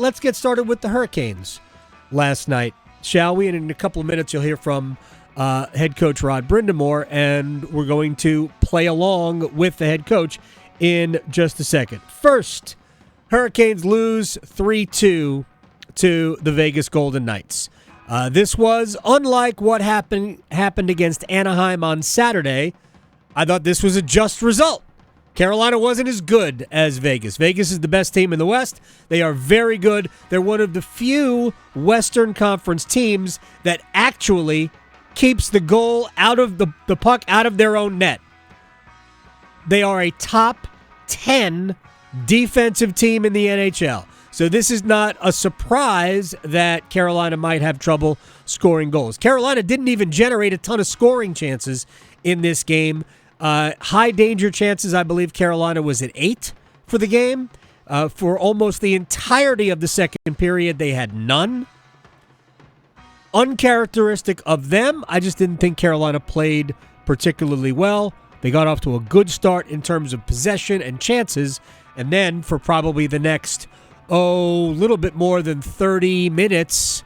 let's get started with the Hurricanes last night, shall we? And in a couple of minutes, you'll hear from head coach Rod Brindamore, and we're going to play along with the head coach in just a second. First, Hurricanes lose 3-2 to the Vegas Golden Knights. This was unlike what happened against Anaheim on Saturday. I thought this was a just result. Carolina wasn't as good as Vegas. Vegas is the best team in the West. They are very good. They're one of the few Western Conference teams that actually keeps the goal out of the puck out of their own net. They are a top 10 defensive team in the NHL. So this is not a surprise that Carolina might have trouble scoring goals. Carolina didn't even generate a ton of scoring chances in this game. High danger chances, I believe Carolina was at 8 for the game. For almost the entirety of the second period, they had none. Uncharacteristic of them, I just didn't think Carolina played particularly well. They got off to a good start in terms of possession and chances, and then for probably the next little bit more than 30 minutes,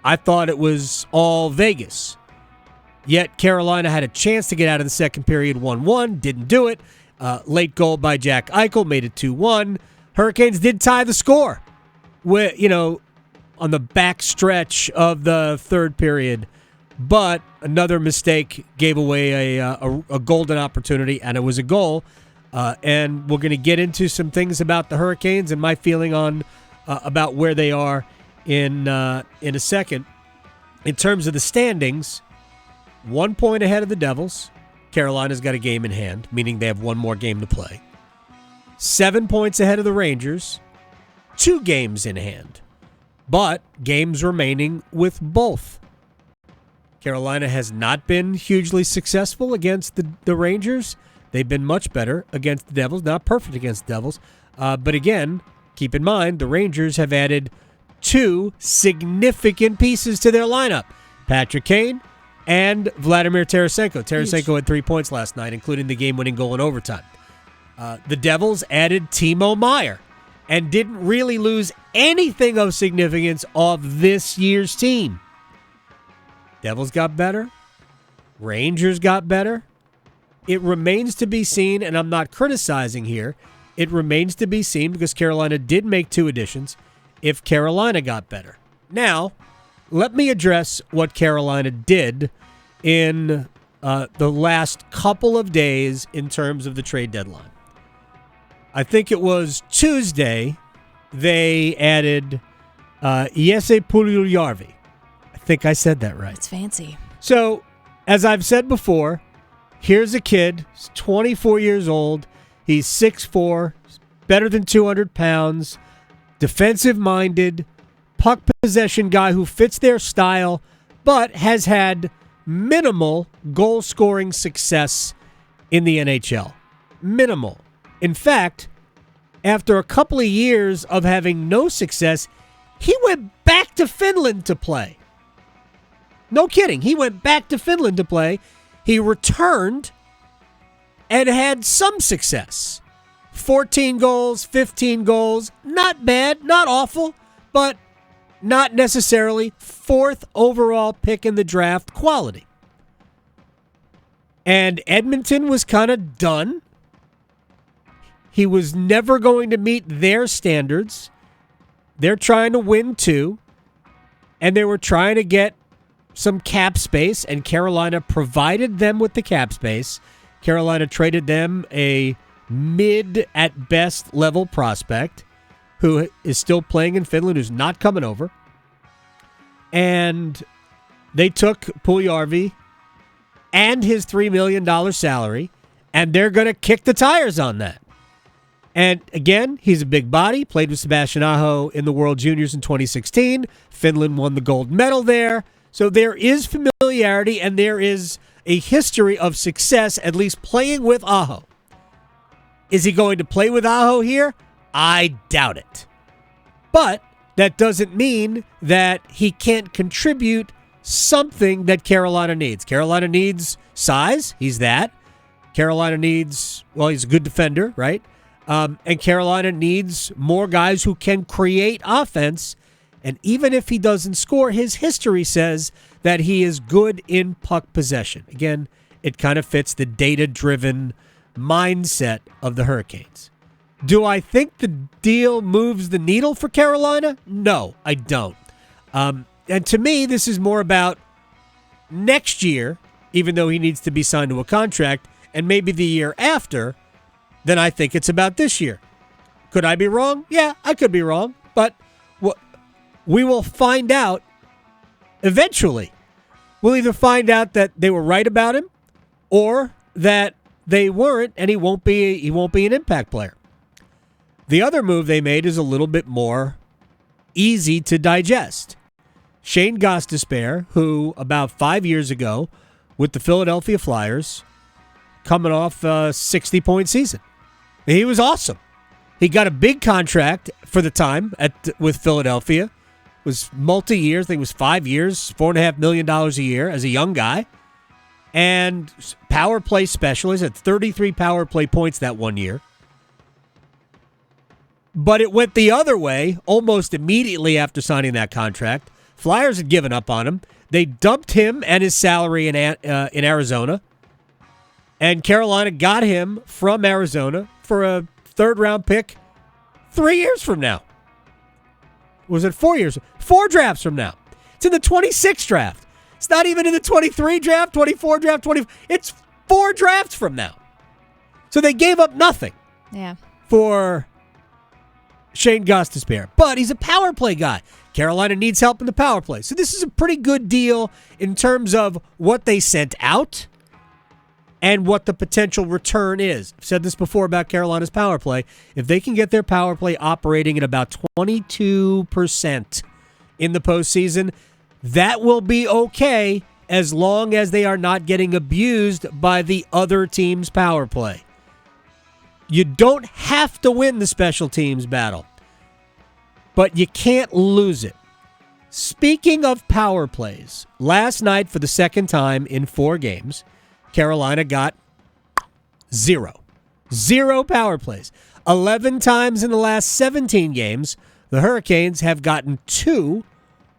I thought it was all Vegas. Yet Carolina had a chance to get out of the second period 1-1, didn't do it. Late goal by Jack Eichel made it 2-1. Hurricanes did tie the score on the back stretch of the third period, but another mistake gave away a golden opportunity, and it was a goal. And we're going to get into some things about the Hurricanes and my feeling on about where they are in a second. In terms of the standings, 1 point ahead of the Devils. Carolina's got a game in hand, meaning they have one more game to play. 7 points ahead of the Rangers. 2 games in hand, but games remaining with both. Carolina has not been hugely successful against the Rangers. They've been much better against the Devils, not perfect against the Devils. But again, keep in mind, the Rangers have added 2 significant pieces to their lineup. Patrick Kane and Vladimir Tarasenko. Tarasenko had 3 points last night, including the game-winning goal in overtime. The Devils added Timo Meier and didn't really lose anything of significance of this year's team. Devils got better. Rangers got better. It remains to be seen, and I'm not criticizing here, it remains to be seen because Carolina did make 2 additions if Carolina got better. Now, let me address what Carolina did in the last couple of days in terms of the trade deadline. I think it was Tuesday they added Jesse Puljujärvi. I think I said that right. It's fancy. So, as I've said before, here's a kid, he's 24 years old, he's 6'4", better than 200 pounds, defensive-minded, puck possession guy who fits their style, but has had minimal goal-scoring success in the NHL. Minimal. In fact, after a couple of years of having no success, he went back to Finland to play. No kidding. He went back to Finland to play. He returned and had some success. 14 goals, 15 goals. Not bad, not awful, but not necessarily 4th overall pick in the draft quality. And Edmonton was kind of done. He was never going to meet their standards. They're trying to win too, and they were trying to get some cap space, and Carolina provided them with the cap space. Carolina traded them a mid at best level prospect who is still playing in Finland, who's not coming over. And they took Puljujärvi and his $3 million salary, and they're going to kick the tires on that. And again, he's a big body, played with Sebastian Aho in the World Juniors in 2016. Finland won the gold medal there. So there is familiarity and there is a history of success, at least playing with Aho. Is he going to play with Aho here? I doubt it. But that doesn't mean that he can't contribute something that Carolina needs. Carolina needs size. He's that. Carolina needs, well, he's a good defender, right? And Carolina needs more guys who can create offense. And even if he doesn't score, his history says that he is good in puck possession. Again, it kind of fits the data-driven mindset of the Hurricanes. Do I think the deal moves the needle for Carolina? No, I don't. And to me, this is more about next year, even though he needs to be signed to a contract, and maybe the year after, than I think it's about this year. Could I be wrong? Yeah, I could be wrong. But we will find out eventually. We'll either find out that they were right about him or that they weren't, and he won't be an impact player. The other move they made is a little bit more easy to digest. Shayne Gostisbehere, who about 5 years ago with the Philadelphia Flyers, coming off a 60-point season. He was awesome. He got a big contract for the time with Philadelphia. It was multi-year. I think it was 5 years, $4.5 million a year as a young guy. And power play specialist, at 33 power play points that 1 year. But it went the other way almost immediately after signing that contract. Flyers had given up on him. They dumped him and his salary in Arizona. And Carolina got him from Arizona for a third-round pick 3 years from now. Was it 4 years? 4 drafts from now. It's in the 26th draft. It's not even in the 23 draft, 24 draft, 20. It's 4 drafts from now. So they gave up nothing for Shayne Gostisbehere. But he's a power play guy. Carolina needs help in the power play. So this is a pretty good deal in terms of what they sent out and what the potential return is. I've said this before about Carolina's power play. If they can get their power play operating at about 22% in the postseason, that will be okay as long as they are not getting abused by the other team's power play. You don't have to win the special teams battle, but you can't lose it. Speaking of power plays, last night for the second time in 4 games, Carolina got 0. 0 power plays. 11 times in the last 17 games, the Hurricanes have gotten 2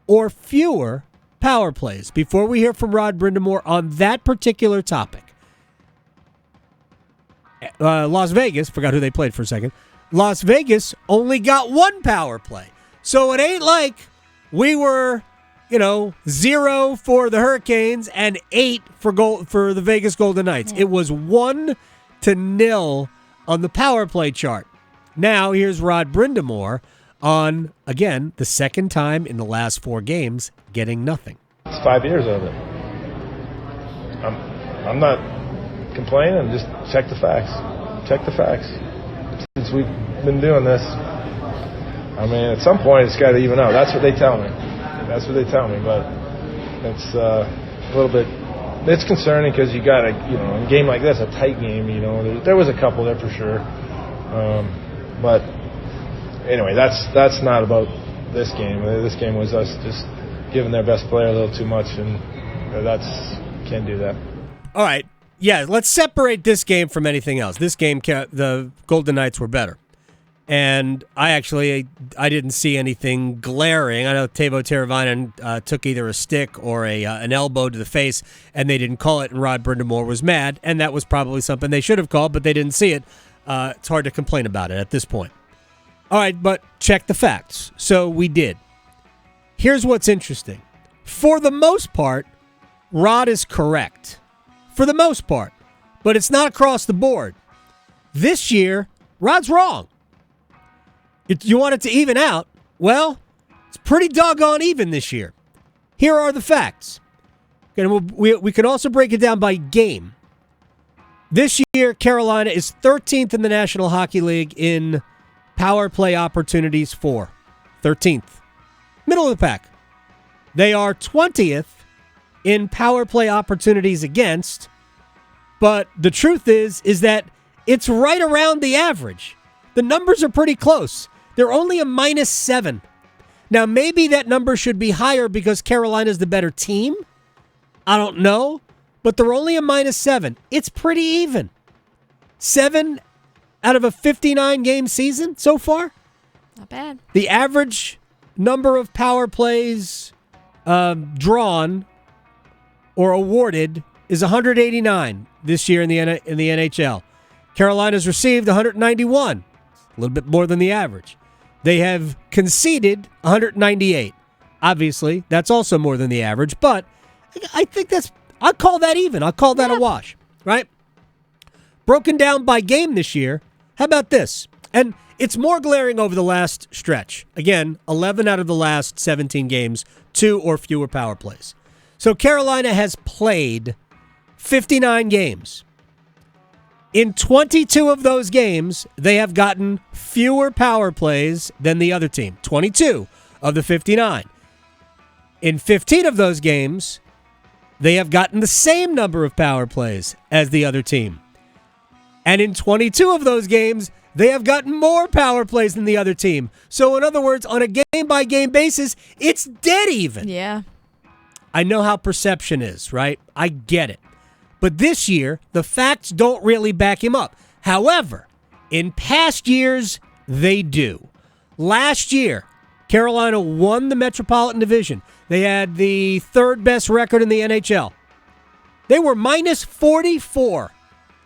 or fewer power plays. Before we hear from Rod Brindamore on that particular topic, Las Vegas, forgot who they played for a second, Las Vegas only got 1 power play. So it ain't like we were, 0 for the Hurricanes and 8 for the Vegas Golden Knights. It was 1-0 on the power play chart. Now here's Rod Brindamore on, again, the second time in the last 4 games getting nothing. It's 5 years of it. I'm not complaining. Just check the facts. Check the facts. Since we've been doing this, at some point it's got to even out. That's what they tell me. But it's a little bit. It's concerning because you got a a game like this, a tight game. There was a couple there for sure. But anyway, that's not about this game. This game was us just giving their best player a little too much, and can't do that. All right. Yeah, let's separate this game from anything else. This game, the Golden Knights were better. And I didn't see anything glaring. I know Teuvo Teravainen took either a stick or an elbow to the face, and they didn't call it, and Rod Brindamore was mad, and that was probably something they should have called, but they didn't see it. It's hard to complain about it at this point. All right, but check the facts. So we did. Here's what's interesting. For the most part, Rod is correct. For the most part. But it's not across the board. This year, Rod's wrong. You want it to even out? Well, it's pretty doggone even this year. Here are the facts. And we can also break it down by game. This year, Carolina is 13th in the National Hockey League in power play opportunities for. 13th. Middle of the pack. They are 20th in power play opportunities against, but the truth is that it's right around the average. The numbers are pretty close. They're only a -7. Now, maybe that number should be higher because Carolina's the better team. I don't know, but they're only a -7. It's pretty even. 7 out of a 59-game season so far. Not bad. The average number of power plays drawn or awarded is 189 this year in the NHL. Carolina's received 191, a little bit more than the average. They have conceded 198. Obviously, that's also more than the average, but I think I'll call that even. I'll call that a wash, right? Broken down by game this year, how about this? And it's more glaring over the last stretch. Again, 11 out of the last 17 games, 2 or fewer power plays. So Carolina has played 59 games. In 22 of those games, they have gotten fewer power plays than the other team. 22 of the 59. In 15 of those games, they have gotten the same number of power plays as the other team. And in 22 of those games, they have gotten more power plays than the other team. So in other words, on a game-by-game basis, it's dead even. Yeah. I know how perception is, right? I get it. But this year, the facts don't really back him up. However, in past years, they do. Last year, Carolina won the Metropolitan Division. They had the third best record in the NHL. They were minus 44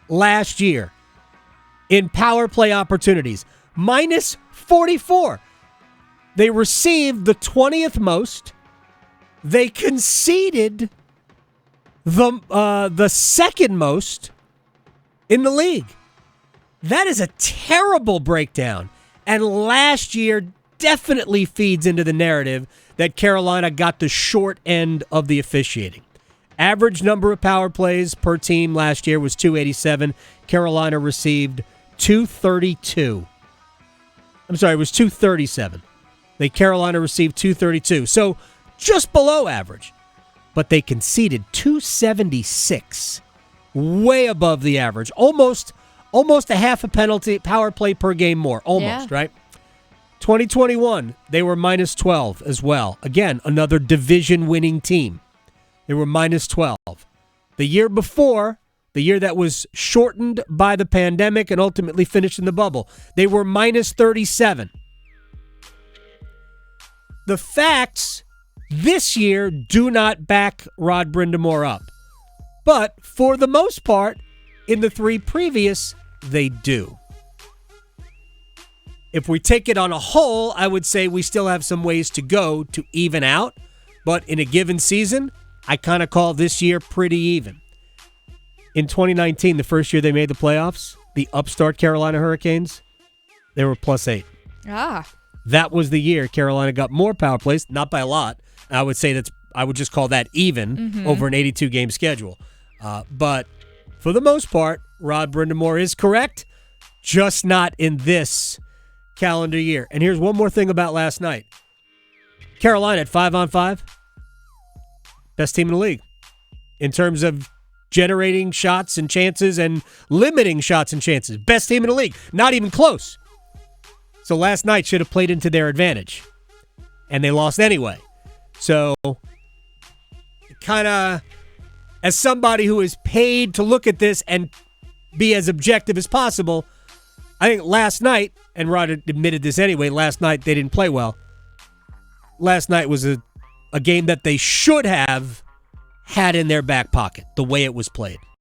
last year in power play opportunities. Minus 44. They received the 20th most. They conceded the second most in the league. That is a terrible breakdown. And last year definitely feeds into the narrative that Carolina got the short end of the officiating. Average number of power plays per team last year was 287. Carolina received 232. I'm sorry, it was 237. Carolina received 232. So just below average. But they conceded 276, way above the average. Almost a half a penalty power play per game more. Almost, right? 2021, they were minus 12 as well. Again, another division-winning team. They were minus 12. The year before, the year that was shortened by the pandemic and ultimately finished in the bubble, they were minus 37. The facts this year do not back Rod Brind'Amour up. But for the most part, in the 3 previous, they do. If we take it on a whole, I would say we still have some ways to go to even out. But in a given season, I kind of call this year pretty even. In 2019, the first year they made the playoffs, the upstart Carolina Hurricanes, they were plus 8. That was the year Carolina got more power plays, not by a lot. I would say I would just call that even over an 82-game schedule. But for the most part, Rod Brind'Amour is correct, just not in this calendar year. And here's one more thing about last night. Carolina at 5-on-5, best team in the league in terms of generating shots and chances and limiting shots and chances. Best team in the league, not even close. So last night should have played into their advantage, and they lost anyway. So, kind of, as somebody who is paid to look at this and be as objective as possible, I think last night, and Rod admitted this anyway, last night they didn't play well. Last night was a game that they should have had in their back pocket, the way it was played.